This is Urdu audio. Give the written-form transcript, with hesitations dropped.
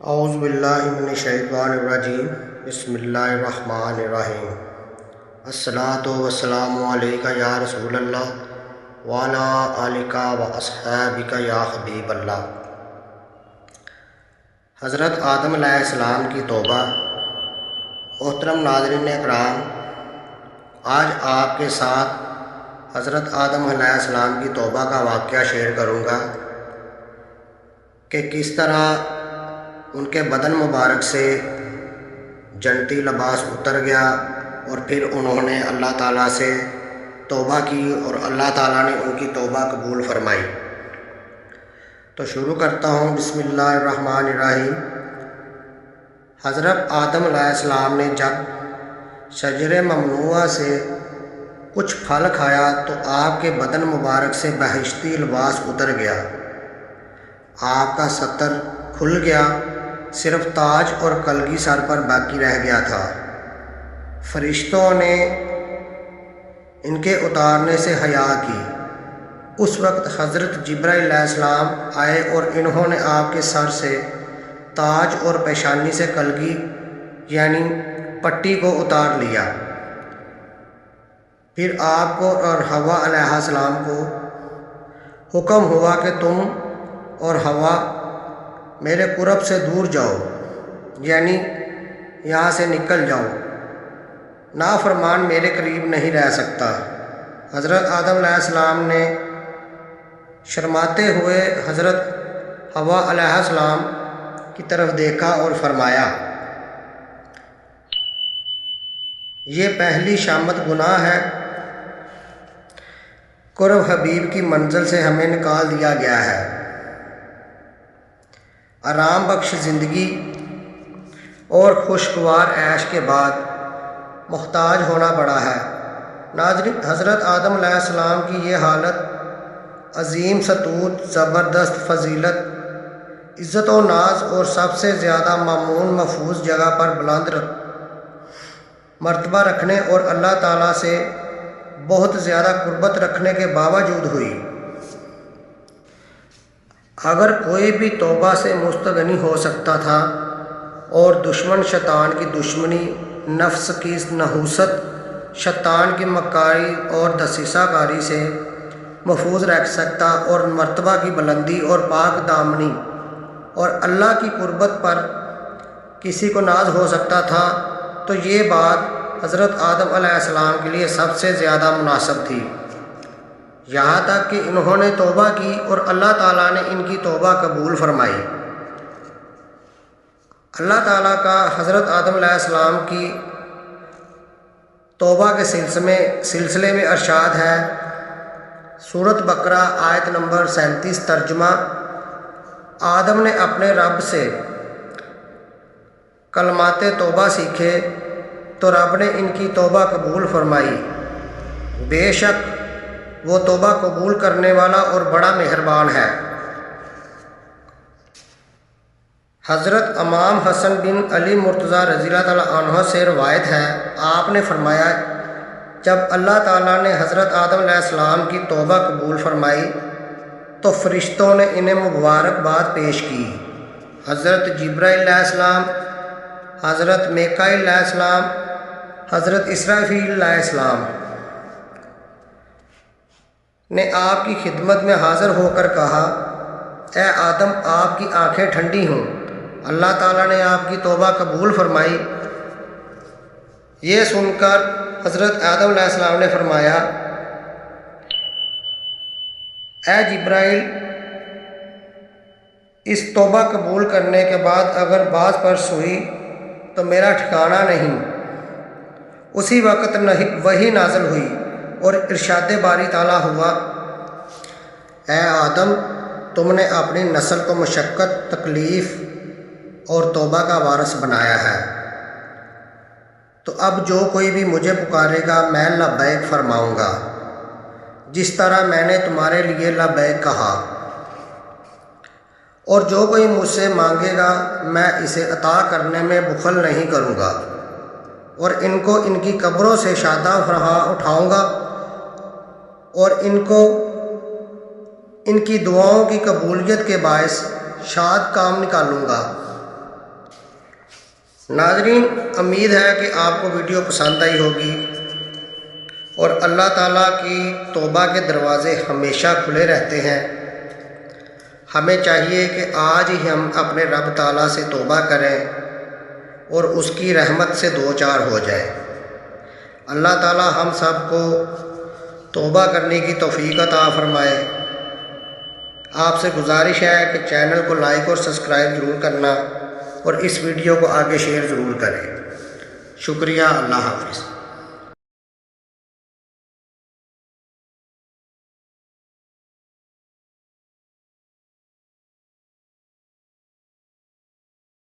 اعوذ باللہ من الشیطان الرجیم بسم اللہ الرحمن الرحیم الصلاۃ والسلام علیکہ یا رسول اللہ وعلی آلکہ واصحابک یا حبیب اللہ۔ حضرت آدم علیہ السلام کی توبہ۔ محترم ناظرین اکرام، آج آپ کے ساتھ حضرت آدم علیہ السلام کی توبہ کا واقعہ شیئر کروں گا کہ کس طرح ان کے بدن مبارک سے جنتی لباس اتر گیا اور پھر انہوں نے اللہ تعالیٰ سے توبہ کی اور اللہ تعالیٰ نے ان کی توبہ قبول فرمائی۔ تو شروع کرتا ہوں، بسم اللہ الرحمن الرحیم۔ حضرت آدم علیہ السلام نے جب شجر ممنوعہ سے کچھ پھل کھایا تو آپ کے بدن مبارک سے بہشتی لباس اتر گیا، آپ کا ستر کھل گیا، صرف تاج اور کلگی سر پر باقی رہ گیا تھا۔ فرشتوں نے ان کے اتارنے سے حیا کی۔ اس وقت حضرت جبرائیل علیہ السلام آئے اور انہوں نے آپ کے سر سے تاج اور پیشانی سے کلگی یعنی پٹی کو اتار لیا۔ پھر آپ کو اور حوا علیہ السلام کو حکم ہوا کہ تم اور حوا میرے قرب سے دور جاؤ، یعنی یہاں سے نکل جاؤ، نافرمان میرے قریب نہیں رہ سکتا۔ حضرت آدم علیہ السلام نے شرماتے ہوئے حضرت حوا علیہ السلام کی طرف دیکھا اور فرمایا، یہ پہلی شامت گناہ ہے، قرب حبیب کی منزل سے ہمیں نکال دیا گیا ہے، آرام بخش زندگی اور خوشگوار عیش کے بعد محتاج ہونا پڑا ہے۔ ناظرین، حضرت آدم علیہ السلام کی یہ حالت عظیم ستوت، زبردست فضیلت، عزت و ناز اور سب سے زیادہ مامون محفوظ جگہ پر بلند مرتبہ رکھنے اور اللہ تعالیٰ سے بہت زیادہ قربت رکھنے کے باوجود ہوئی۔ اگر کوئی بھی توبہ سے مستغنی ہو سکتا تھا اور دشمن شیطان کی دشمنی، نفس کی نحوست، شیطان کی مکاری اور دسیسہ کاری سے محفوظ رکھ سکتا اور مرتبہ کی بلندی اور پاک دامنی اور اللہ کی قربت پر کسی کو ناز ہو سکتا تھا، تو یہ بات حضرت آدم علیہ السلام کے لیے سب سے زیادہ مناسب تھی۔ یہاں تک کہ انہوں نے توبہ کی اور اللہ تعالیٰ نے ان کی توبہ قبول فرمائی۔ اللہ تعالیٰ کا حضرت آدم علیہ السلام کی توبہ کے سلسلے میں ارشاد ہے، سورۃ بقرہ آیت نمبر 37 ترجمہ۔ آدم نے اپنے رب سے کلمات توبہ سیکھے تو رب نے ان کی توبہ قبول فرمائی، بے شک وہ توبہ قبول کرنے والا اور بڑا مہربان ہے۔ حضرت امام حسن بن علی مرتضیٰ رضی اللہ تعالیٰ عنہ سے روایت ہے، آپ نے فرمایا، جب اللہ تعالیٰ نے حضرت آدم علیہ السلام کی توبہ قبول فرمائی تو فرشتوں نے انہیں مبارکباد پیش کی۔ حضرت جبرائیل علیہ السلام، حضرت میکائیل علیہ السلام، حضرت اسرافیل علیہ السلام نے آپ کی خدمت میں حاضر ہو کر کہا، اے آدم، آپ کی آنکھیں ٹھنڈی ہوں، اللہ تعالیٰ نے آپ کی توبہ قبول فرمائی۔ یہ سن کر حضرت آدم علیہ السلام نے فرمایا، اے جبرائیل، اس توبہ قبول کرنے کے بعد اگر باز پرس ہوئی تو میرا ٹھکانہ نہیں۔ اسی وقت وحی نازل ہوئی اور ارشاد باری تعالیٰ ہوا، اے آدم، تم نے اپنی نسل کو مشقت، تکلیف اور توبہ کا وارث بنایا ہے، تو اب جو کوئی بھی مجھے پکارے گا میں لبیک فرماؤں گا، جس طرح میں نے تمہارے لیے لبیک کہا، اور جو کوئی مجھ سے مانگے گا میں اسے عطا کرنے میں بخل نہیں کروں گا، اور ان کو ان کی قبروں سے شاداں اٹھاؤں گا اور ان کو ان کی دعاؤں کی قبولیت کے باعث شاد کام نکالوں گا۔ ناظرین، امید ہے کہ آپ کو ویڈیو پسند آئی ہوگی اور اللہ تعالیٰ کی توبہ کے دروازے ہمیشہ کھلے رہتے ہیں۔ ہمیں چاہیے کہ آج ہی ہم اپنے رب تعالیٰ سے توبہ کریں اور اس کی رحمت سے دوچار ہو جائیں۔ اللہ تعالیٰ ہم سب کو توبہ کرنے کی توفیق عطا فرمائے۔ آپ سے گزارش ہے کہ چینل کو لائک اور سبسکرائب ضرور کرنا اور اس ویڈیو کو آگے شیئر ضرور کریں۔ شکریہ، اللہ حافظ۔